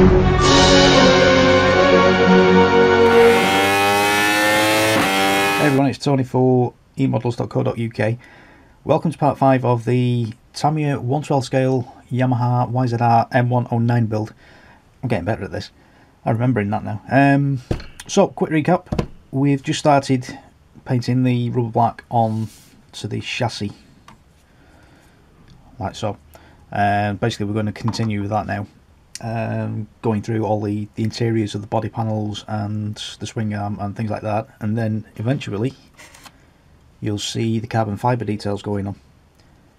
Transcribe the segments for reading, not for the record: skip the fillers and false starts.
Hey everyone, it's Tony for eModels.co.uk. Welcome to part 5 of the Tamiya 1/12 scale Yamaha YZR M1'09 build. I'm getting better at this. I'm remembering that now. So, quick recap. We've just started painting the rubber black on to the chassis, like so. Basically we're going to continue with that now. Going through all the interiors of the body panels and the swing arm and things like that, and then eventually you'll see the carbon fibre details going on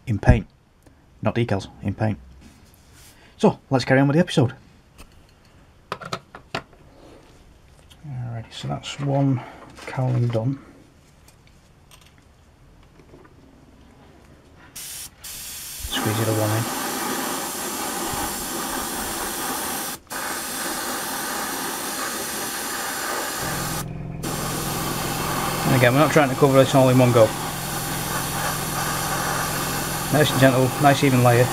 in paint, not decals, in paint. So let's carry on with the episode. Alrighty, so that's one cowling done. Squeeze the other one in. And again, we're not trying to cover this all in one go. Nice and gentle, nice even layer,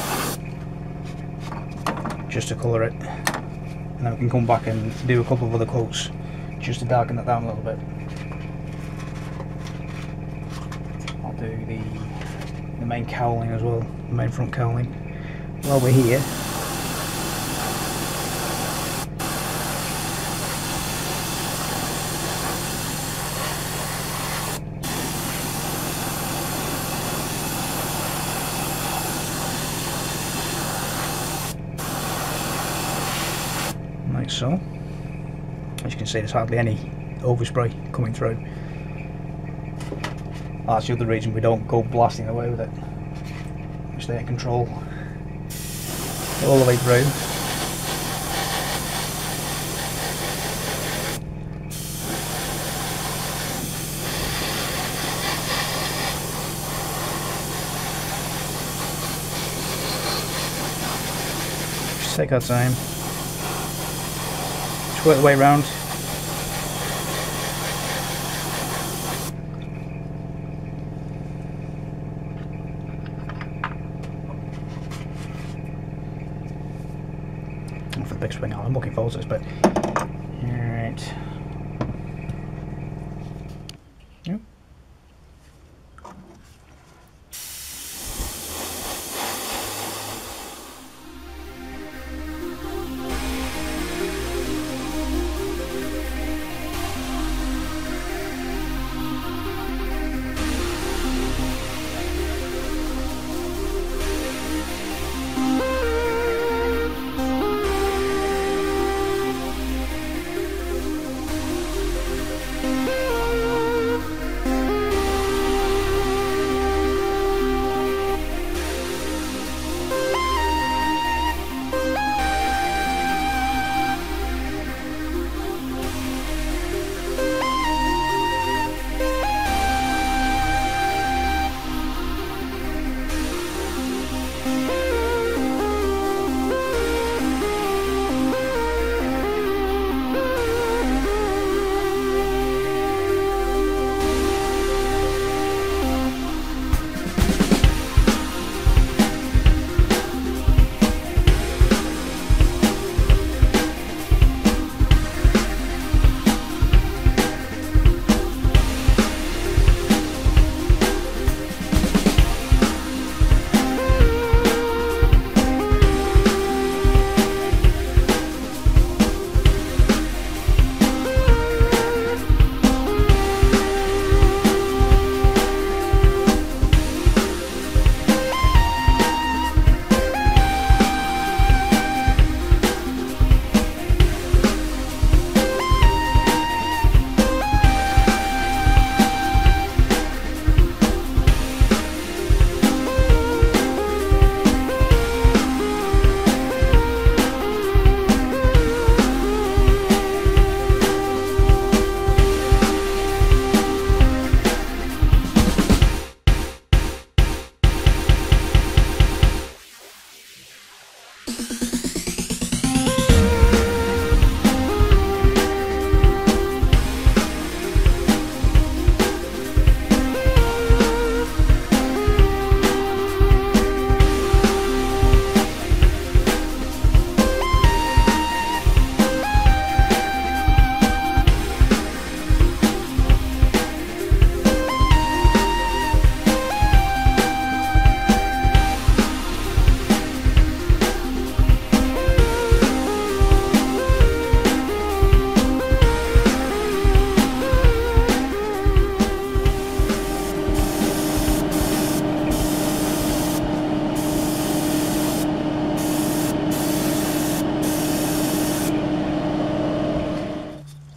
just to colour it. And then we can come back and do a couple of other coats just to darken that down a little bit. I'll do the main cowling as well, the main front cowling. While we're here, like so. As you can see, there's hardly any overspray coming through. That's the other reason we don't go blasting away with it. We stay in control all the way through. Just take our time. Just work the way around. For the big swing arm, I'm looking forward to this bit. Alright. Yep.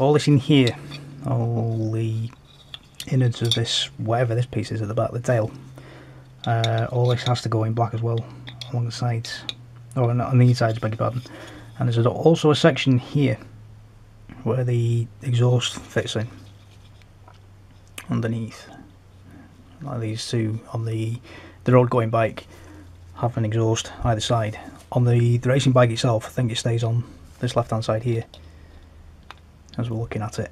all this in here, all the innards of this, whatever this piece is at the back of the tail, all this has to go in black as well, along the sides, or not on the insides, beg your pardon. And there's also a section here where the exhaust fits in underneath. Like these two on the road going bike have an exhaust either side. On the racing bike itself, I think it stays on this left hand side here as we're looking at it.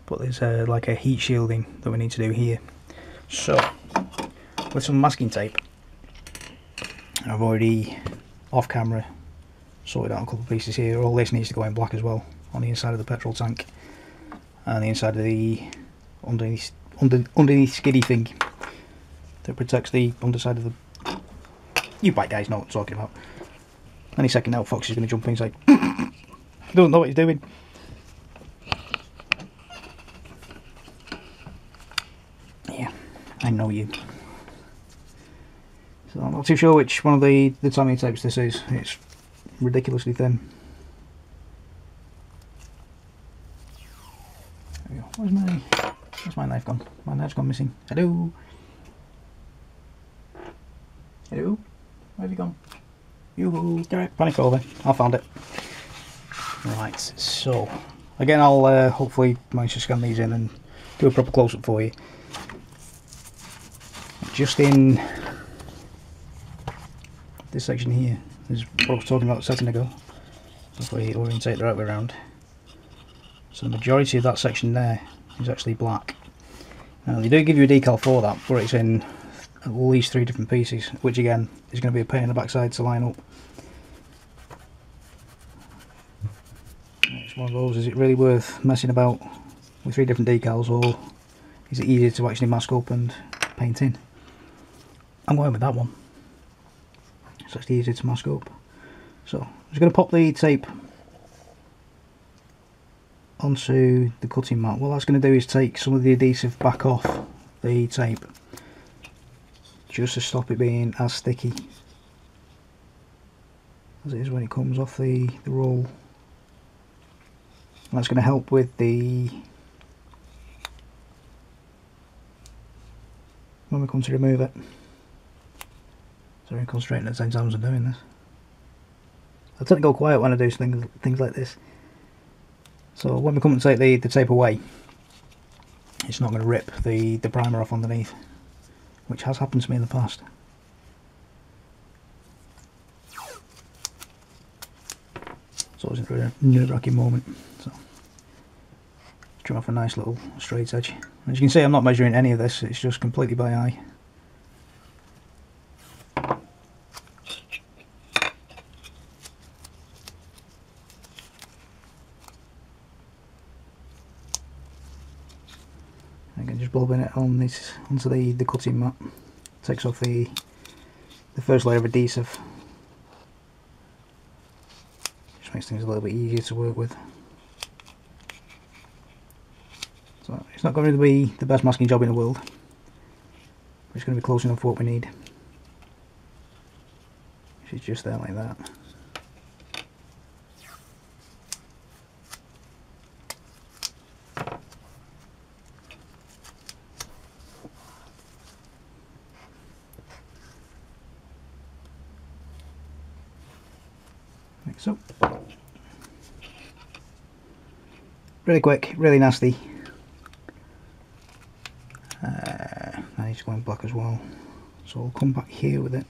But there's like a heat shielding that we need to do here. So with some masking tape, I've already off camera sorted out a couple of pieces here. All this needs to go in black as well on the inside of the petrol tank and the inside of the underneath skiddy thing that protects the underside of the... You bike guys know what I'm talking about. Any second now Fox is going to jump in and say doesn't know what he's doing. Yeah, I know you. So I'm not too sure which one of the Tamiya tapes this is. It's ridiculously thin. There we go. Where's my knife gone? My knife's gone missing. Hello? Hello? Where have you gone? Yoo-hoo! Panic over. I found it. Right, so again I'll hopefully manage to scan these in and do a proper close-up for you. Just in this section here is what I was talking about a second ago. If we orientate the right way around. So the majority of that section there is actually black. Now they do give you a decal for that, but it's in at least 3 different pieces, which again is going to be a pain in the backside to line up. It's one of those, is it really worth messing about with 3 different decals, or is it easier to actually mask up and paint in? I'm going with that one. It's actually easier to mask up. So I'm just going to pop the tape onto the cutting mat. What that's going to do is take some of the adhesive back off the tape, just to stop it being as sticky as it is when it comes off the roll. And that's going to help with when we come to remove it. Sorry, I'm concentrating at the same time as I'm doing this. I tend to go quiet when I do things like this. So when we come to take the tape away, it's not going to rip the primer off underneath, which has happened to me in the past. It's always a nerve-wracking moment. So trim off a nice little straight edge. As you can see, I'm not measuring any of this, it's just completely by eye. Again, just blobbing it on onto the cutting mat. Takes off the first layer of adhesive. Just makes things a little bit easier to work with. So it's not going to be the best masking job in the world, but it's going to be close enough for what we need. She's just there like that. Like so. Really quick, really nasty. I need to go in black as well, so I'll come back here with it.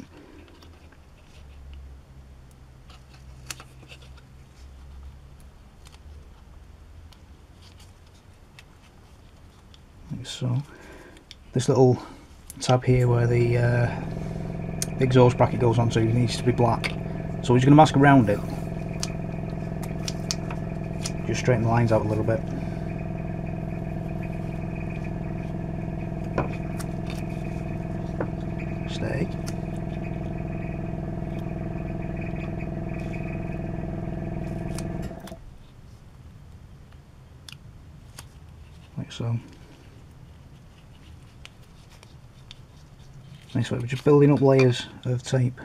Like so. This little tab here where the exhaust bracket goes onto needs to be black, so we're just going to mask around it. Just straighten the lines out a little bit. Stay. Like so. Nice way, we're just building up layers of tape.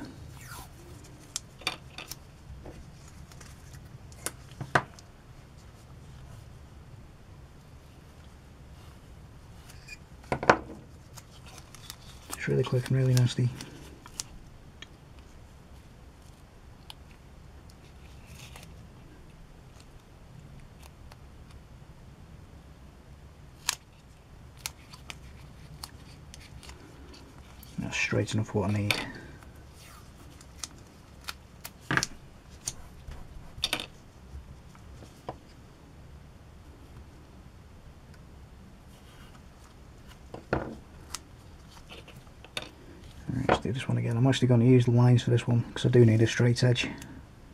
It's really quick and really nasty. That's straight enough what I need. Let's do this one again. I'm actually going to use the lines for this one because I do need a straight edge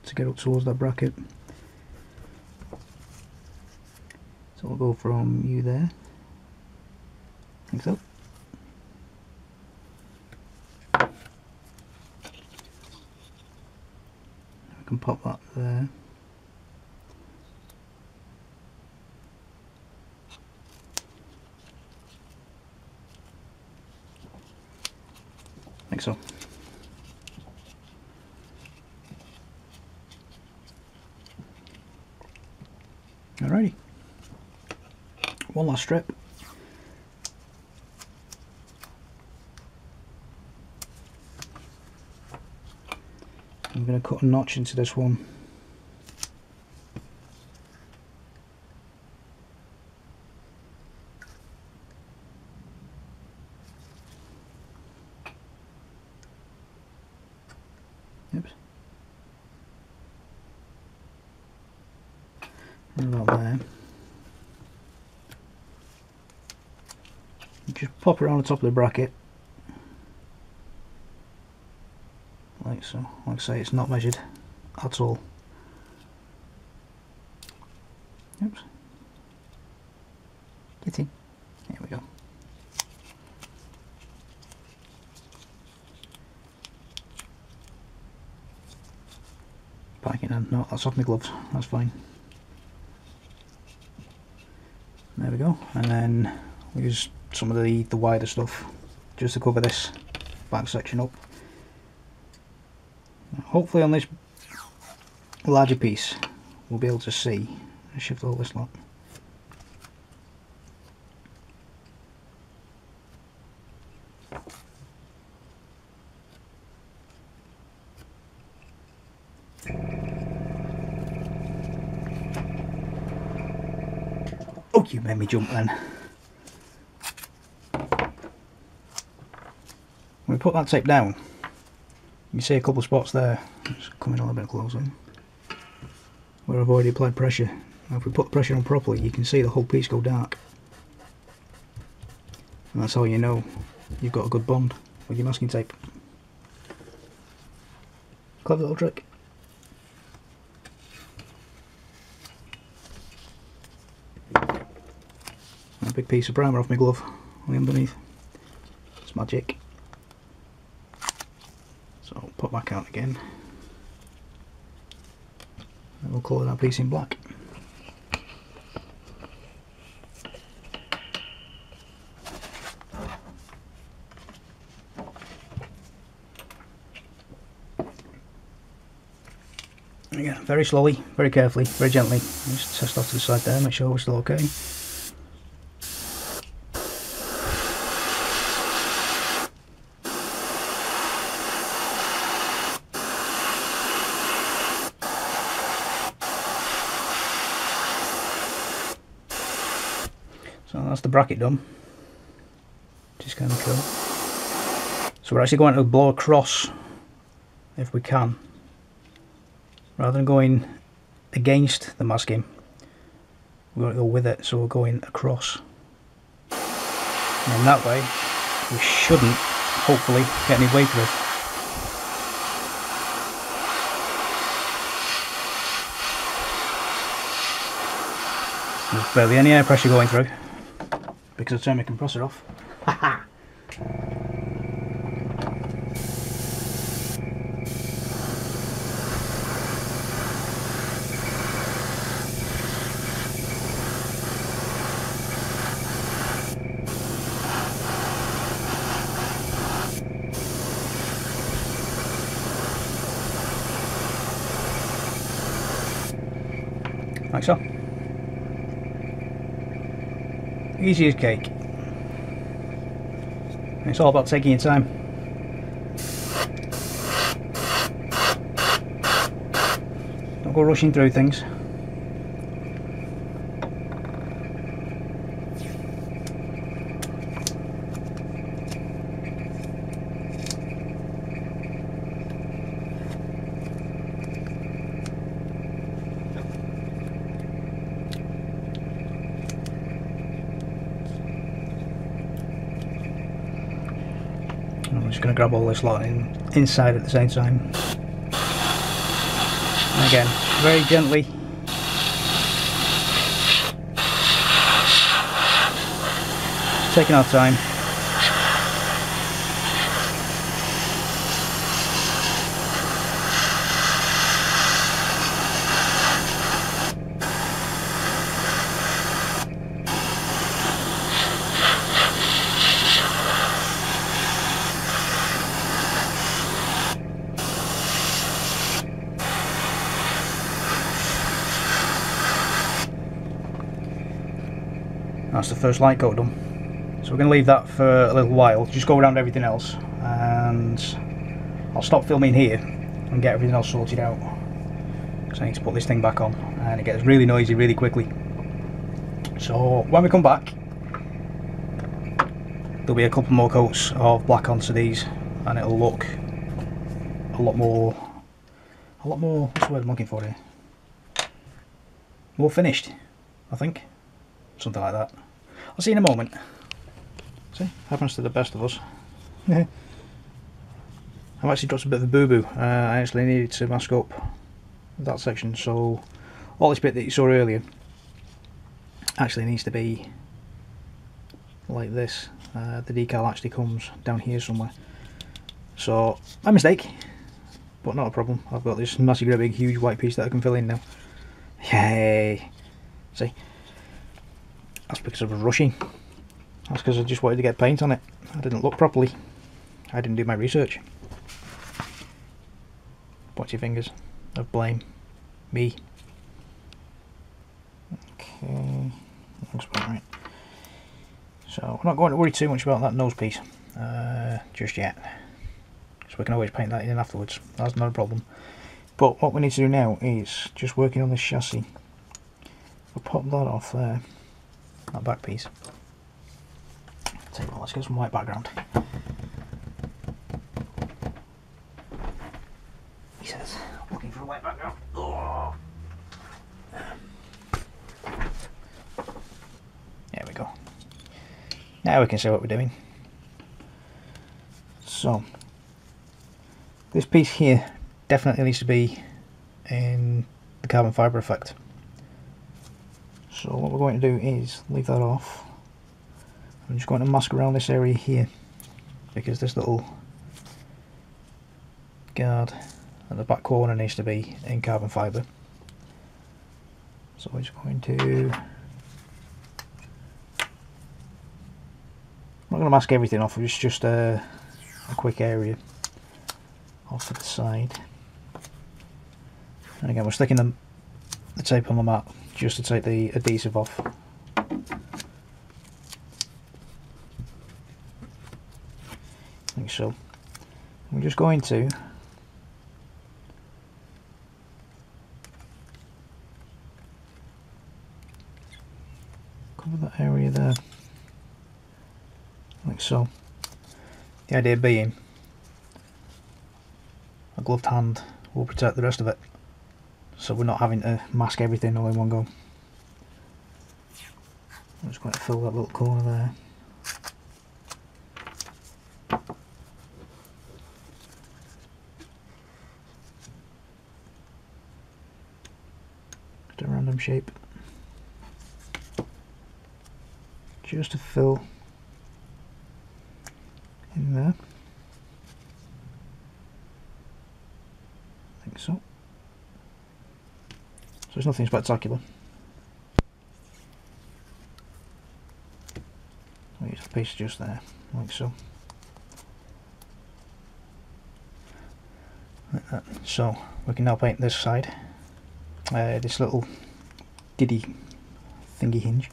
to get up towards that bracket. So we'll go from you there, like so. I can pop that there. Like so. Alrighty. One last strip. I'm going to cut a notch into this one. Oops. Right about there. Just pop around the top of the bracket. Like so. Like I say, it's not measured at all. Oops. Get in. There we go. Packing in. No, that's off my gloves. That's fine. There we go. And then we use some of the wider stuff just to cover this back section up. Hopefully on this larger piece we'll be able to see and shift all this lot. Oh, you made me jump then. When we put that tape down, you see a couple of spots there. It's coming a little bit closer, where I've already applied pressure. Now if we put the pressure on properly, you can see the whole piece go dark. And that's how you know you've got a good bond with your masking tape. Clever little trick. A big piece of primer off my glove on the underneath. It's magic. So pop back out again. And we'll colour that piece in black. Again, very slowly, very carefully, very gently. Just test off to the side there, make sure we're still okay. So that's the bracket done, which is kind of cool. So we're actually going to blow across if we can, rather than going against the masking. We're going to go with it, so we're going across. And that way we shouldn't, hopefully, get any weight through. There's barely any air pressure going through because I turned my compressor off. Haha! Like so. Easy as cake. And it's all about taking your time. Don't go rushing through things. I'm just going to grab all this lot inside at the same time. And again, very gently. Taking our time. That's the first light coat done. So we're going to leave that for a little while, just go around everything else, and I'll stop filming here and get everything else sorted out, because I need to put this thing back on, and it gets really noisy really quickly. So when we come back, there'll be a couple more coats of black onto these, and it'll look a lot more, what's the word I'm looking for here? More finished, I think. Something like that. I'll see you in a moment. See, happens to the best of us. I've actually dropped a bit of a boo-boo. I actually needed to mask up that section, so all this bit that you saw earlier actually needs to be like this. The decal actually comes down here somewhere. So, my mistake, but not a problem. I've got this massive, great big, huge white piece that I can fill in now. Yay! See? That's because I was rushing. That's because I just wanted to get paint on it. I didn't look properly. I didn't do my research. Watch your fingers of blame. Me. Okay. Looks about right. So we're not going to worry too much about that nose piece just yet. So we can always paint that in afterwards. That's not a problem. But what we need to do now is just working on this chassis. I'll pop that off there. That back piece. Tell you what, let's get some white background. He says, looking for a white background. Oh. There we go. Now we can see what we're doing. So, this piece here definitely needs to be in the carbon fibre effect. So what we're going to do is leave that off. I'm just going to mask around this area here, because this little guard at the back corner needs to be in carbon fibre. So we're just going to... I'm not going to mask everything off, it's just a quick area off to the side. And again, we're sticking the tape on the mat just to take the adhesive off. Like so. We're just going to cover that area there, like so. The idea being a gloved hand will protect the rest of it, so we're not having to mask everything all in one go. I'm just going to fill that little corner there. Just a random shape. Just to fill in there. I think so. So it's nothing spectacular. I'll use the piece just there, like so. Like that. So we can now paint this side. This little giddy thingy hinge.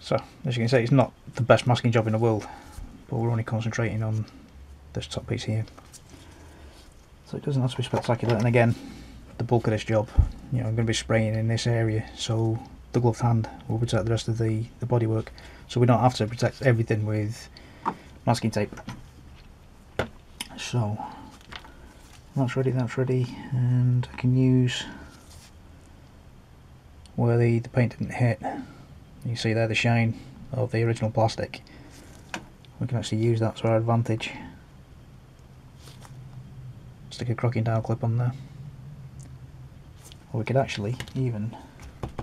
So as you can see, it's not the best masking job in the world, but we're only concentrating on this top piece here. So it doesn't have to be spectacular, and again, the bulk of this job, you know, I'm going to be spraying in this area, so the gloved hand will protect the rest of the bodywork, so we don't have to protect everything with masking tape. So that's ready, and I can use where the paint didn't hit. You see there the shine of the original plastic. We can actually use that to our advantage. Stick a crocking down clip on there. Or we could actually, even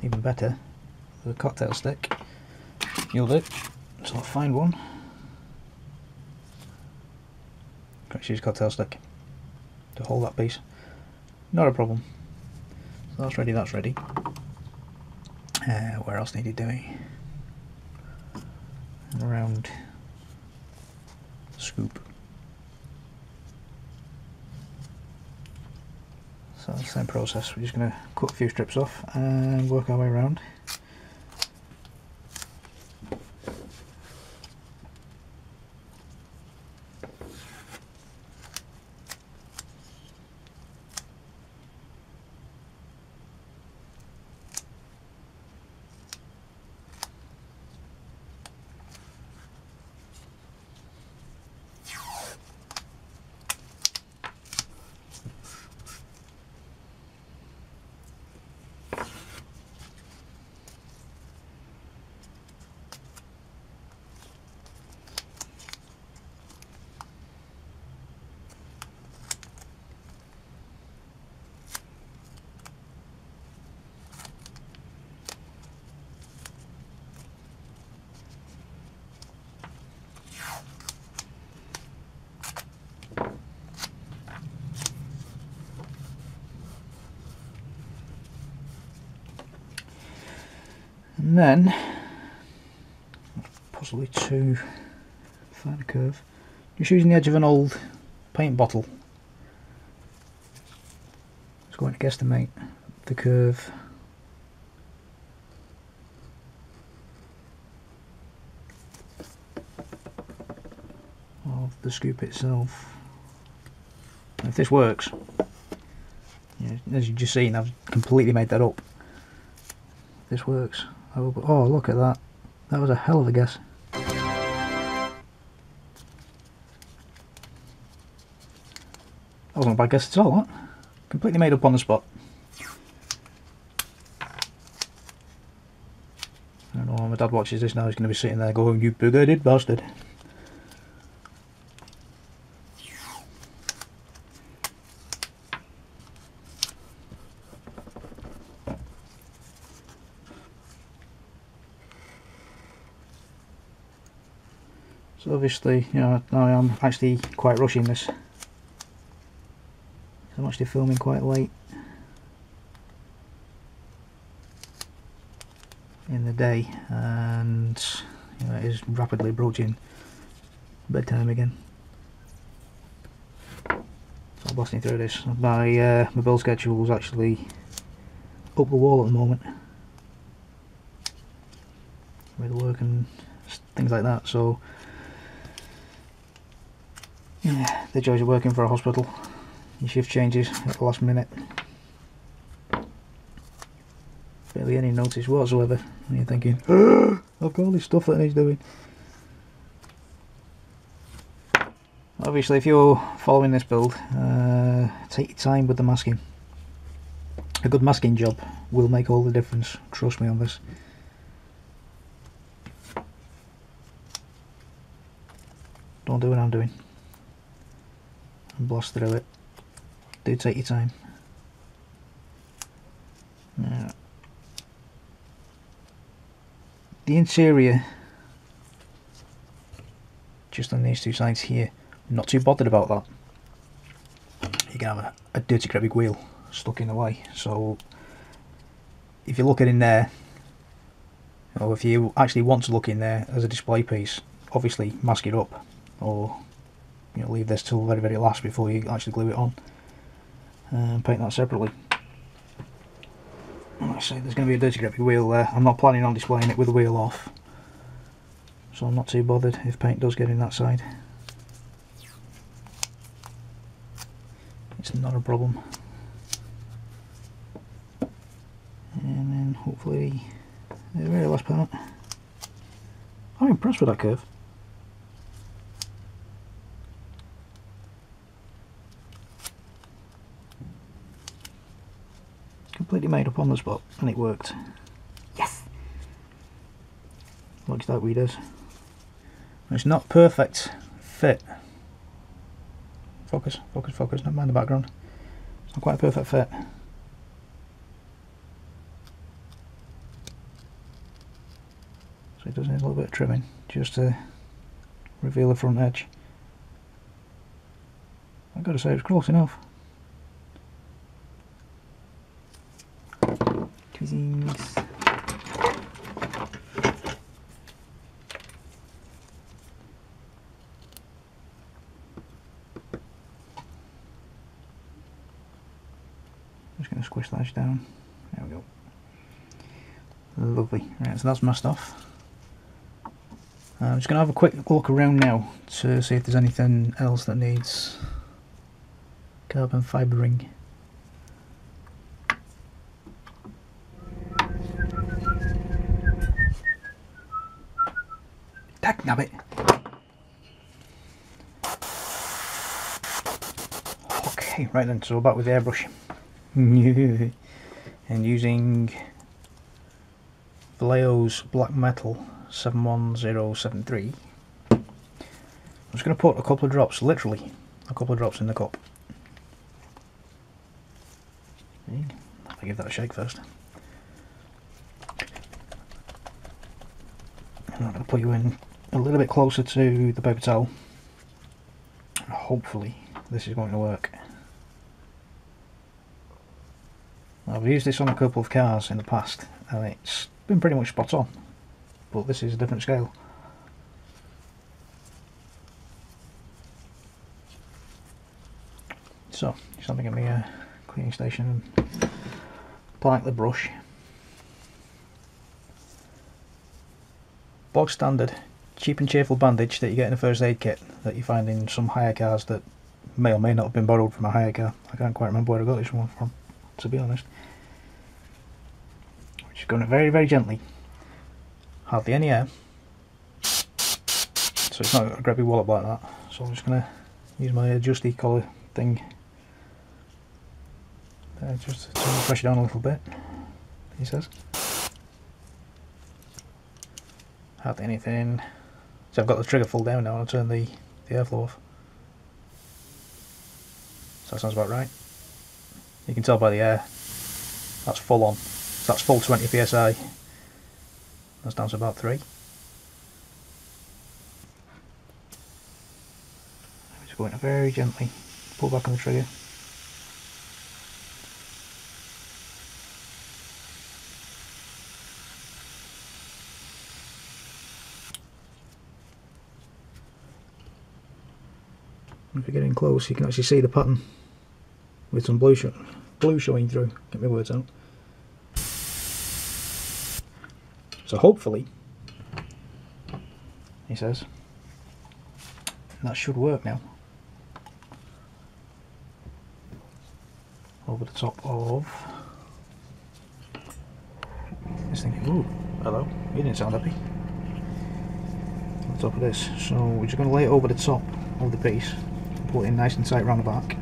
better, with a cocktail stick, you'll do. So I'll find one. Let's use a cocktail stick to hold that piece. Not a problem. So that's ready. Where else needed doing? Around scoop. So the same process, we're just going to cut a few strips off and work our way around. And then, possibly to find a curve, just using the edge of an old paint bottle. Just going to guesstimate the curve of the scoop itself. And if this works, as you've just seen, I've completely made that up. If this works, I will. Oh, look at that! That was a hell of a guess. That wasn't a bad guess at all. What? Completely made up on the spot. I don't know when my dad watches this now, he's going to be sitting there going, "You big-headed bastard." So obviously, you know, now I'm actually quite rushing this. I'm actually filming quite late in the day, and you know, it is rapidly approaching bedtime again. So I'm blasting through this. My build schedule is actually up the wall at the moment with work and things like that. So yeah, the joys of working for a hospital. Your shift changes at the last minute. Barely any notice whatsoever. And you're thinking, I've got all this stuff that he's doing. Obviously, if you're following this build, take your time with the masking. A good masking job will make all the difference. Trust me on this. Don't do what I'm doing and blast through it. Do take your time. Now, the interior, just on these two sides here, I'm not too bothered about that. You can have a dirty grubby wheel stuck in the way, so if you look in there, or if you actually want to look in there as a display piece, obviously mask it up, or you know, leave this till very, very last before you actually glue it on, and paint that separately. Like I say, there's going to be a dirty grubby wheel there. I'm not planning on displaying it with the wheel off. so I'm not too bothered if paint does get in that side. It's not a problem. And then hopefully the very last part. I'm impressed with that curve. Completely made up on the spot, and it worked. Yes! Looks like we does. It's not perfect fit. Focus, focus, focus, never mind the background. It's not quite a perfect fit. So it does need a little bit of trimming just to reveal the front edge. I've got to say it's close enough. Tweezings. Just going to squish that edge down. There we go. Lovely. Right, so that's my stuff. I'm just going to have a quick look around now to see if there's anything else that needs carbon fibering. Dagnabbit! Okay, right then, so back with the airbrush. And using Vallejo's Black Metal 71073. I'm just going to put a couple of drops, literally a couple of drops in the cup. I'll give that a shake first. I'm going to put you in a little bit closer to the paper towel. Hopefully this is going to work. I've used this on a couple of cars in the past and it's been pretty much spot on, but this is a different scale. So, just having at my cleaning station and applying the brush. Bog standard, cheap and cheerful bandage that you get in a first aid kit that you find in some hire cars that may or may not have been borrowed from a hire car. I can't quite remember where I got this one from, to be honest. Just going it very, very gently. Hardly any air. So it's not a grabby wallop like that. So I'm just going to use my adjusty collar thing. Just to turn the pressure down a little bit, he says. Hardly anything. So I've got the trigger full down now and I'll turn the airflow off. So that sounds about right. You can tell by the air, that's full on. So that's full 20 psi. That's down to about 3. Just going to very gently pull back on the trigger. If you're getting close, you can actually see the pattern with some blue showing through. Get my words out. So hopefully, he says, that should work now. Over the top of this thing. Ooh, hello. You didn't sound happy. On top of this. So we're just going to lay it over the top of the piece. Pull it in nice and tight around the back.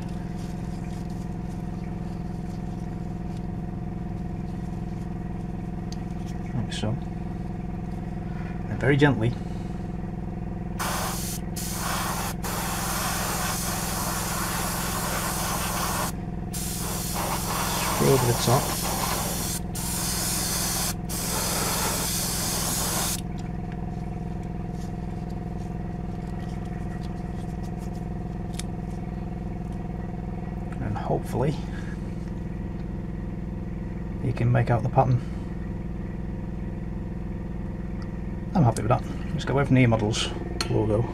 Like so. And very gently screw over the top. And hopefully you can make out the pattern. I'm happy with that. Let's go away from the eModels logo.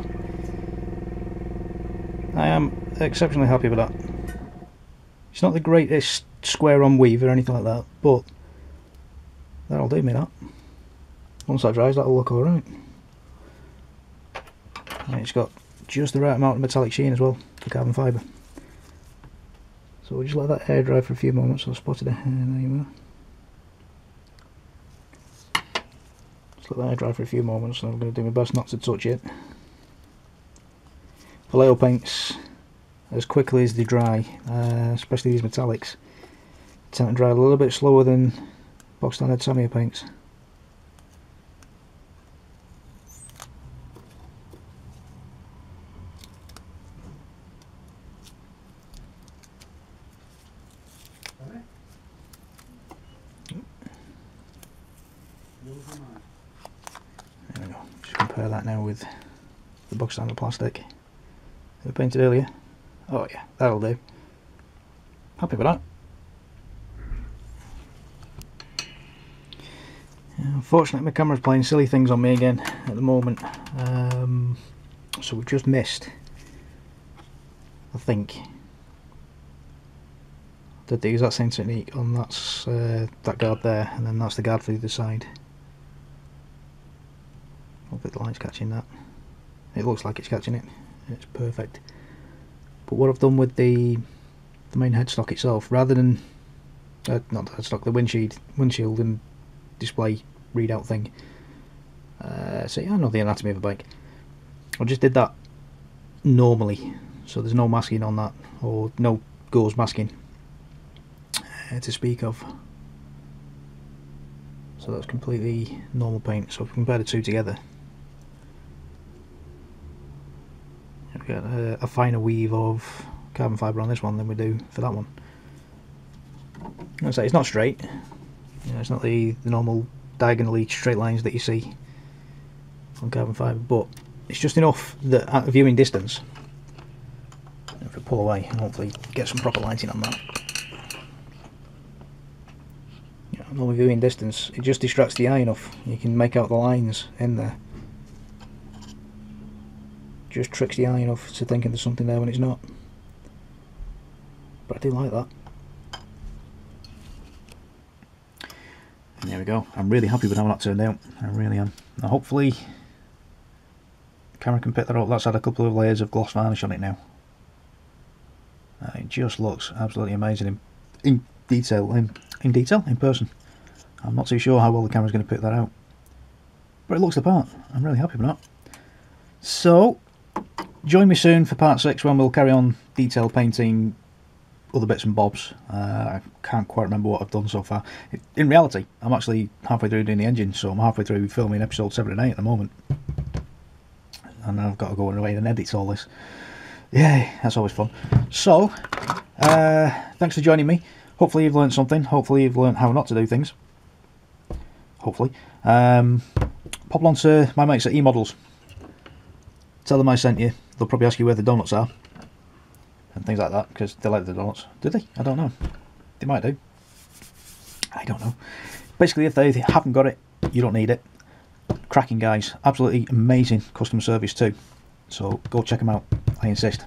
I am exceptionally happy with that. It's not the greatest square on weave or anything like that, but that'll do me that. Once that dries, that'll look alright. and it's got just the right amount of metallic sheen as well for carbon fibre. So we'll just let that air dry for a few moments. I've spotted a hair there. Just let that air dry for a few moments, and I'm going to do my best not to touch it. Vallejo paints, as quickly as they dry, especially these metallics, tend to dry a little bit slower than box standard Tamiya paints. There we go. Just compare that now with the box standard plastic that we painted earlier. Oh yeah, that'll do. Happy with that. Unfortunately, my camera's playing silly things on me again at the moment. So we've just missed, I think, did the exact same technique on that guard there, and then that's the guard for the other side. Hopefully the light's catching that. It looks like it's catching it. It's perfect. But what I've done with the main headstock itself, rather than not the headstock, the windshield and display readout thing. So yeah, I know the anatomy of a bike. I just did that normally, so there's no masking on that, or no gauze masking to speak of. So that's completely normal paint. So if we compare the two together, we get a finer weave of carbon fibre on this one than we do for that one. Like I say, it's not straight. You know, it's not the normal diagonally straight lines that you see on carbon fibre, but it's just enough that at a viewing distance, if we pull away and hopefully get some proper lighting on that, you know, at a viewing distance, it just distracts the eye enough. You can make out the lines in there. Just tricks the eye enough to thinking there's something there when it's not. But I do like that. And there we go. I'm really happy with how that turned out. I really am. Now hopefully the camera can pick that up. That's had a couple of layers of gloss varnish on it now. It just looks absolutely amazing in detail. In person. I'm not too sure how well the camera's going to pick that out, but it looks the part. I'm really happy with that. So join me soon for part 6, when we'll carry on detail painting other bits and bobs. I can't quite remember what I've done so far. In reality, I'm actually halfway through doing the engine, so I'm halfway through filming episode 7 and 8 at the moment. And I've got to go away and edit all this. Yay, that's always fun. So, thanks for joining me. Hopefully you've learned something. Hopefully you've learned how not to do things. Hopefully. Pop along to my mates at eModels. Tell them I sent you. They'll probably ask you where the donuts are and things like that, because they like the donuts. Do they? I don't know. They might do. I don't know. Basically, if they haven't got it, you don't need it. Cracking guys. Absolutely amazing customer service too. So go check them out. I insist.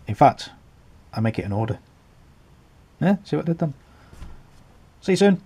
In fact, I make it an order. Yeah, see what I did then. See you soon.